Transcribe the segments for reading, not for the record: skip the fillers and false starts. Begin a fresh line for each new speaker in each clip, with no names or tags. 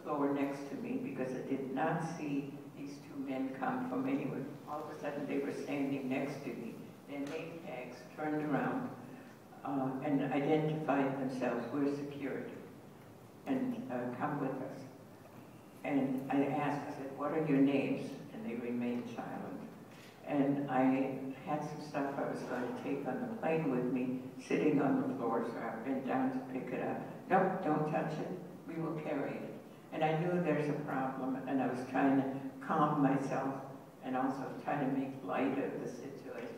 floor next to me because I did not see these two men come from anywhere. All of a sudden they were standing next to me. Their name tags turned around and identified themselves. We're security, and come with us. And I asked, I said, what are your names? And they remained silent. And I had some stuff I was going to take on the plane with me, sitting on the floor, so I bent down to pick it up. Nope, don't touch it. We will carry it. And I knew there's a problem, and I was trying to calm myself and also try to make light of the situation.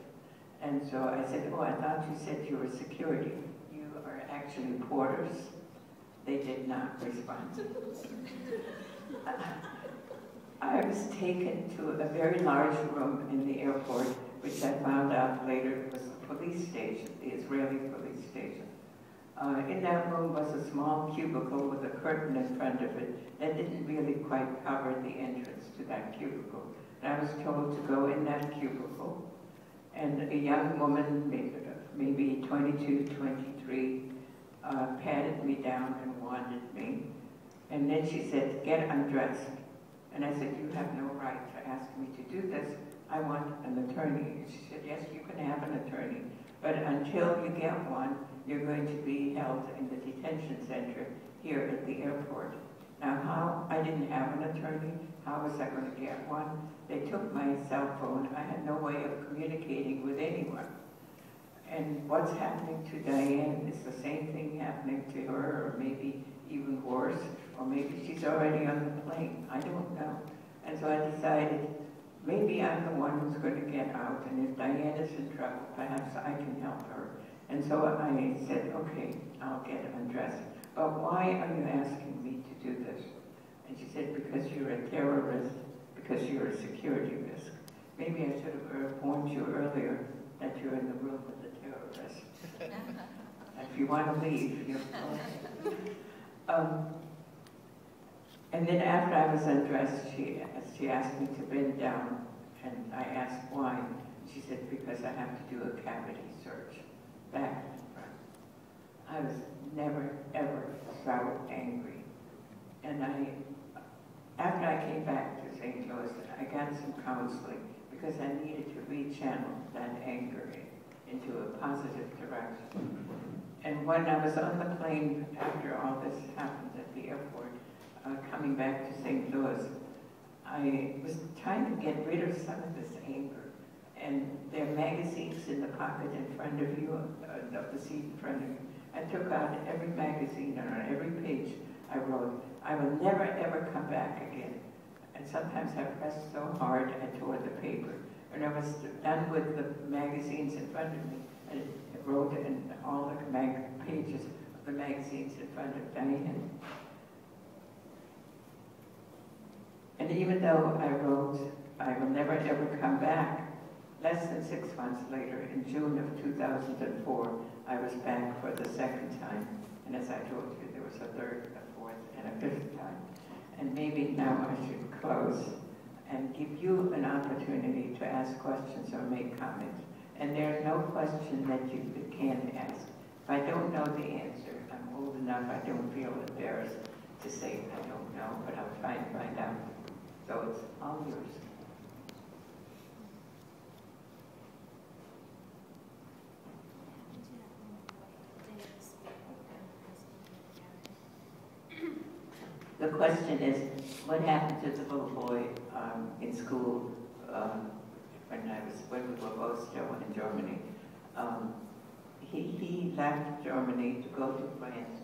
And so I said, oh, I thought you said you were security. You are actually porters. They did not respond. I was taken to a very large room in the airport, which I found out later was the police station, the Israeli police station. In that room was a small cubicle with a curtain in front of it that didn't really quite cover the entrance to that cubicle. And I was told to go in that cubicle, and a young woman, maybe 22, 23, patted me down and wanted me. And then she said, get undressed. And I said, you have no right to ask me to do this. I want an attorney. She said, yes, you can have an attorney. But until you get one, you're going to be held in the detention center here at the airport. Now, how? I didn't have an attorney. How was I going to get one? They took my cell phone. I had no way of communicating with anyone. And what's happening to Diane is the same thing happening to her, or maybe even worse, or maybe she's already on the plane. I don't know. And so I decided, maybe I'm the one who's going to get out, and if Diane is in trouble, perhaps I can help her. And so I said, okay, I'll get undressed. But why are you asking me to do this? And she said, because you're a terrorist, because you're a security risk. Maybe I should have warned you earlier that you're in the room with the terrorist. If you want to leave, you're and then after I was undressed, she asked me to bend down, and I asked why. She said, because I have to do a cavity search, back and front. I was never, ever so angry. And after I came back to St. Louis, I got some counseling because I needed to rechannel that anger into a positive direction. And when I was on the plane after all this happened at the airport, coming back to St. Louis, I was trying to get rid of some of this anger. And there are magazines in the pocket in front of you, of the seat in front of you. I took out every magazine, and on every page I wrote, I will never ever come back again. And sometimes I pressed so hard I tore the paper. And I was done with the magazines in front of me. I wrote in all the pages of the magazines in front of Diane. And even though I wrote, I will never ever come back, less than 6 months later, in June of 2004, I was back for the second time. And as I told you, there was a third, a fourth, and a fifth time. And maybe now I should close and give you an opportunity to ask questions or make comments. And there's no question that you can't ask. If I don't know the answer, I'm old enough, I don't feel embarrassed to say I don't know, but I'll try and find out. So it's all yours. The question is, what happened to the little boy in school when we were both still in Germany? He left Germany to go to France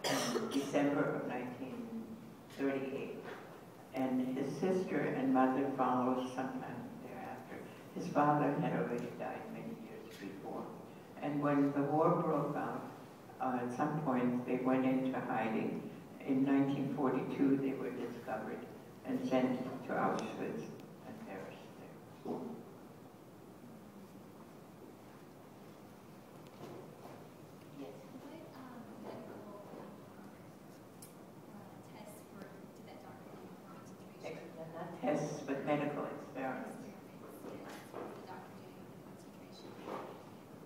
in December of 1938. And his sister and mother followed sometime thereafter. His father had already died many years before. And when the war broke out, at some point they went into hiding. In 1942, they were discovered and sent to Auschwitz and perished there. Yes.
What medical tests did that doctor do for concentration?
Not tests, but medical experiments.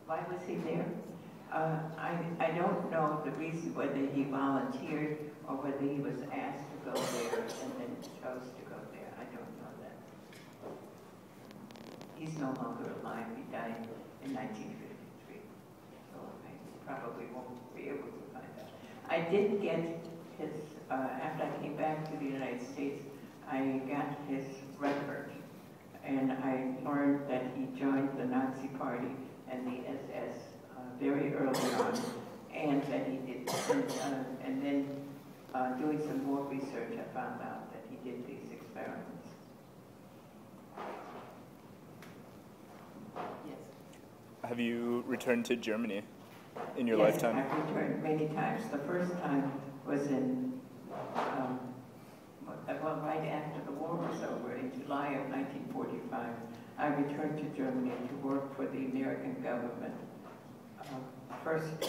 Why was he there? I don't know the reason whether he volunteered or whether he was asked to go there and then chose to go there. I don't know that. He's no longer alive. He died in 1953. So I probably won't be able to find out. I did get his, after I came back to the United States, I got his record. And I learned that he joined the Nazi Party and the SS very early on, and that he did, and then doing some more research, I found out that he did these experiments. Yes.
Have you returned to Germany in your
Yes,
lifetime?
I've returned many times. The first time was in, well, right after the war was over, in July of 1945. I returned to Germany to work for the American government. First,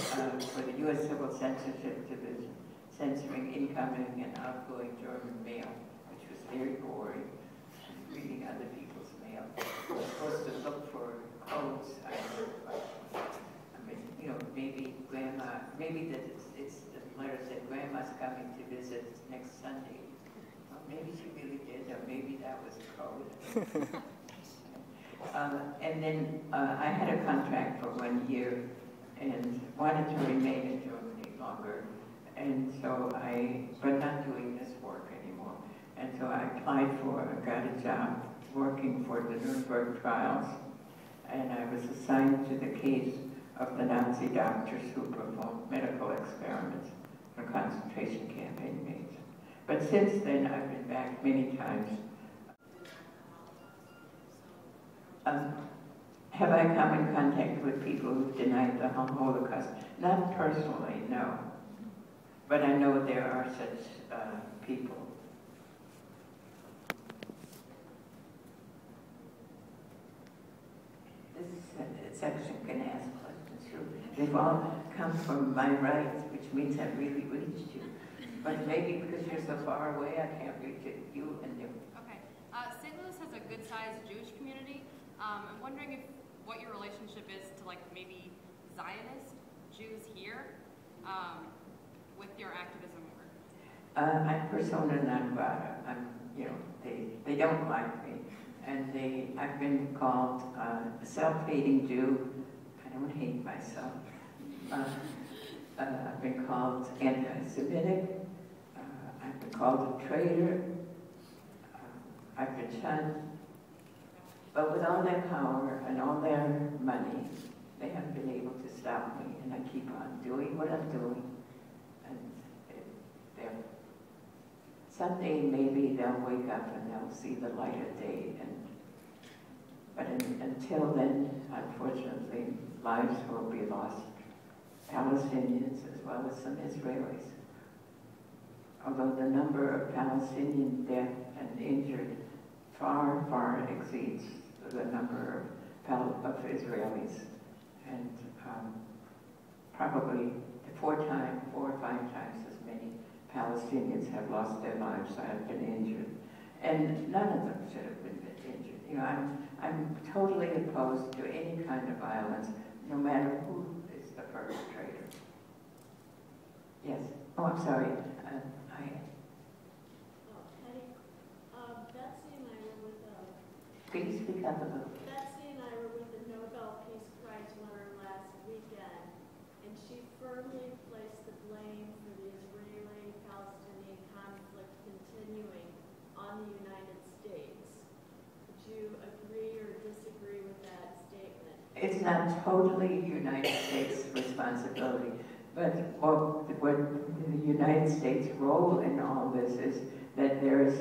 for the U.S. Civil Censorship Division, censoring incoming and outgoing German mail, which was very boring, reading other people's mail. I was supposed to look for codes. I mean, you know, maybe Grandma, maybe that it's the letter said, Grandma's coming to visit next Sunday. Well, maybe she really did, or maybe that was a code. And then I had a contract for 1 year and wanted to remain in Germany longer. And so but not doing this work anymore. And so I applied got a job working for the Nuremberg trials. And I was assigned to the case of the Nazi doctors who performed medical experiments for concentration camp inmates. But since then, I've been back many times. Have I come in contact with people who've denied the Holocaust? Not personally, no. But I know there are such people. This section can ask questions too. They've all come from my right, which means I've really reached you. But maybe because you're so far away, I can't reach you and them.
Okay. St. Louis has a good-sized Jewish community. I'm wondering what your relationship is to, like, maybe Zionist Jews here with your activism work.
I'm persona non grata. You know, they don't like me, and I've been called a self-hating Jew. I don't hate myself. I've been called anti-Semitic. I've been called a traitor. I've been shunned. But with all their power and all their money, they haven't been able to stop me, and I keep on doing what I'm doing. And someday maybe they'll wake up and they'll see the light of day. But until then, unfortunately, lives will be lost. Palestinians as well as some Israelis. Although the number of Palestinian dead and injured far, far exceeds the number of Israelis. And probably 4 or 5 times as many Palestinians have lost their lives or have been injured. And none of them should have been injured. You know, I'm totally opposed to any kind of violence, no matter who is the perpetrator. Yes. Oh, I'm sorry.
Betsy and I were with
Could you speak up a little?
Betsy and I were with the Nobel Peace Prize winner last weekend, and she firmly placed the blame for the Israeli-Palestinian conflict continuing on the United States. Would you agree or disagree with that statement?
It's not totally United States responsibility, but what the United States' role in all this is that there is,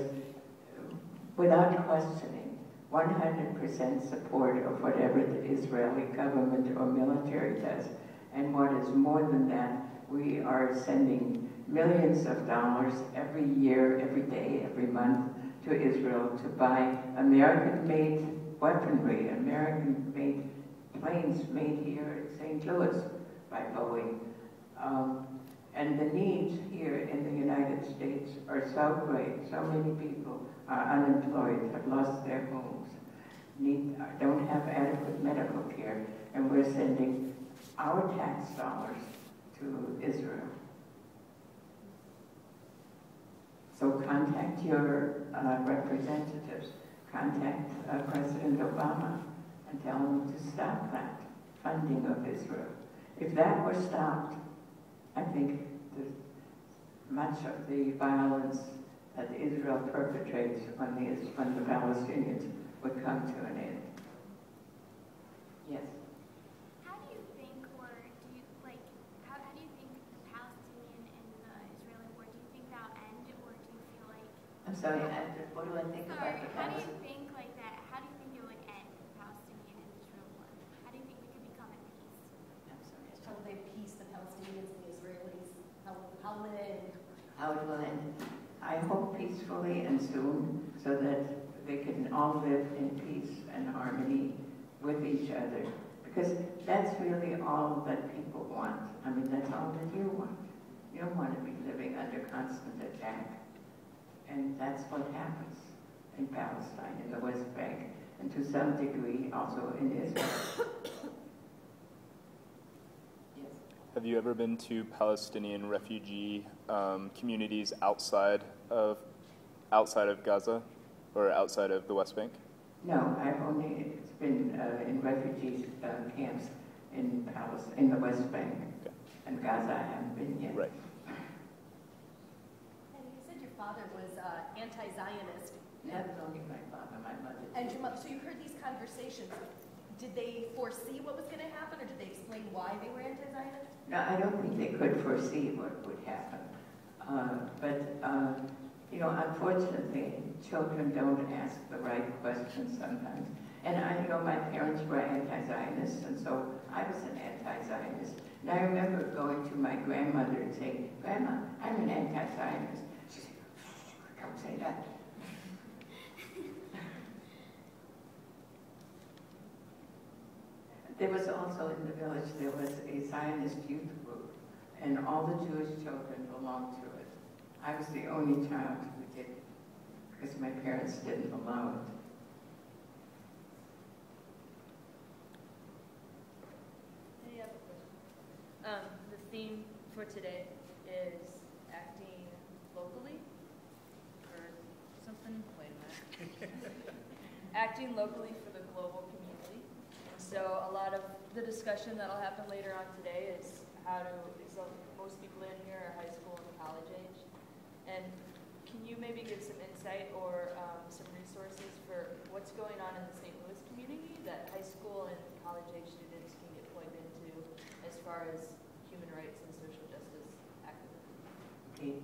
without questioning, 100% support of whatever the Israeli government or military does. And what is more than that, we are sending millions of dollars every year, every day, every month to Israel to buy American-made weaponry, American-made planes made here in St. Louis by Boeing. And the needs here in the United States are so great. So many people are unemployed, have lost their homes, don't have adequate medical care, and we're sending our tax dollars to Israel. contact your representatives, contact President Obama and tell him to stop that funding of Israel. If that were stopped, I think much of the violence that Israel perpetrates on the Palestinians would come to an end. Yes?
How do you think, or do you, like, how do you think the Palestinian and the Israeli war, do you think that'll end, or do you feel like...
I'm sorry, what do I think about the
how do you
Palestinians?
think, like, that, how do you think it would end, the Palestinian and Israel war? How do you think we could become at peace?
I'm sorry.
How will they peace, the Palestinians and the Israelis? How will it end?
How it will end? I hope peacefully and soon, so that they can all live in peace and harmony with each other. Because that's really all that people want. I mean, that's all that you want. You don't want to be living under constant attack. And that's what happens in Palestine, in the West Bank, and to some degree also in Israel. Yes.
Have you ever been to Palestinian refugee communities outside of Gaza or outside of the West Bank?
No, I've only been in refugee camps in the West Bank.
Okay.
And Gaza I haven't been yet.
Right.
And you said your father was anti-Zionist.
Not only my father, my mother.
And your mother. So you heard these conversations. Did they foresee what was going to happen, or did they explain why they were anti-Zionist?
No, I don't think they could foresee what would happen. You know, unfortunately, children don't ask the right questions sometimes. And my parents were anti-Zionists, and so I was an anti-Zionist. And I remember going to my grandmother and saying, "Grandma, I'm an anti-Zionist." She said, "Don't say that." There was also in the village, there was a Zionist youth group, and all the Jewish children belonged to it. I was the only child who did, because my parents didn't allow it.
Any other questions? The theme for today is acting locally, or something. Wait a minute. Acting locally for the global community. So a lot of the discussion that'll happen later on today is most people in here are high school and college age. And can you maybe give some insight or some resources for what's going on in the St. Louis community that high school and college age students can get plugged into as far as human rights and social justice activism?
Okay.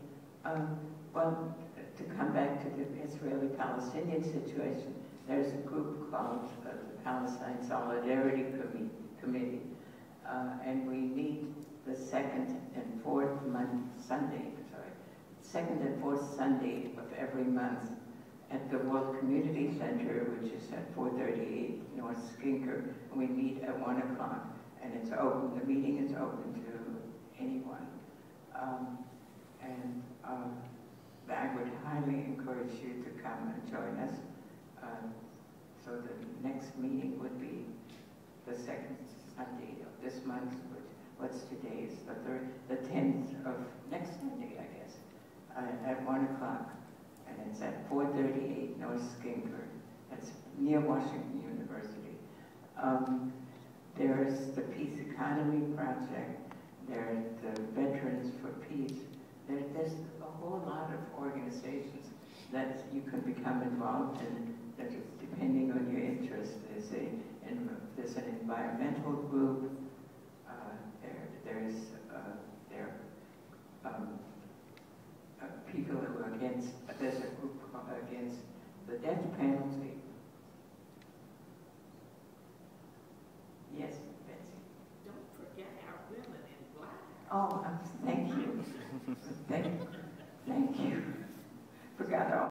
Well, to come back to the Israeli-Palestinian situation, there's a group called the Palestine Solidarity Committee, and we meet the second and fourth Sunday of every month at the World Community Center, which is at 438 North Skinker, and we meet at 1 o'clock, and it's open. The meeting is open to anyone. I would highly encourage you to come and join us. So the next meeting would be the second Sunday of this month, which what's today is the 10th of next Sunday, I guess, at 1 o'clock, and it's at 438 North Skinker. That's near Washington University. There's the Peace Economy Project. There's the Veterans for Peace. There's a whole lot of organizations that you can become involved in, that depending on your interest. There's an environmental group. People who are against. There's a group against the death penalty. Yes, Betsy.
Don't forget our women in black.
Oh, thank you. Thank you. Forgot all.